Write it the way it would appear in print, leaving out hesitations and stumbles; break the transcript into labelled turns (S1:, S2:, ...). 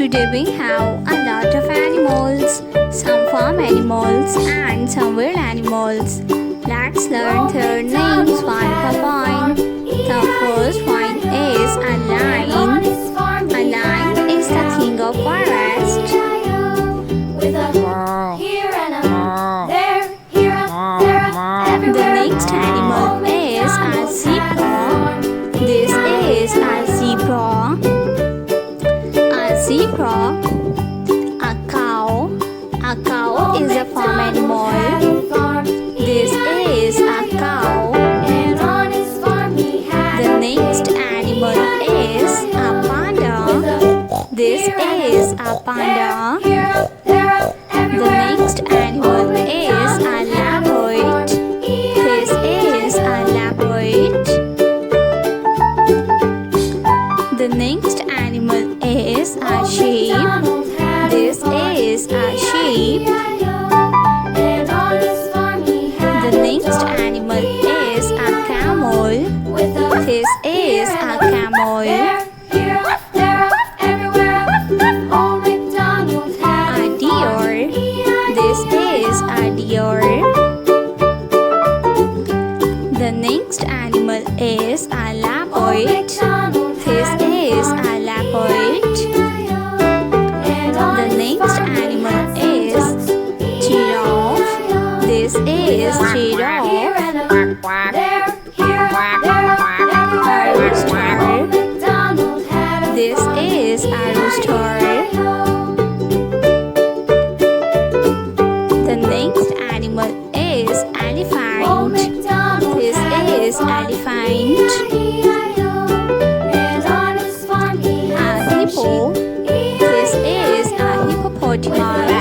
S1: Today we have a lot of animals, some farm animals and some wild animals. Let's learn their names one by one. The first one is a lion. A lion is the king of forest. The next animal is a zebra. This is a zebra. A zebra. A cow. A cow is a farm animal. This is a cow. The next animal is a panda. This is a panda. The next animal is a leopard. This is a leopard. The next animal is a sheep. This is a sheep. The next animal is a camel. This is a camel. A deer. This is a deer. The next animal is a leopard. This is a leopard. The next animal is giraffe. This is giraffe. A rooster. This is a rooster. The next animal is elephant. This is elephant. A hippo. This is a hippopotamus.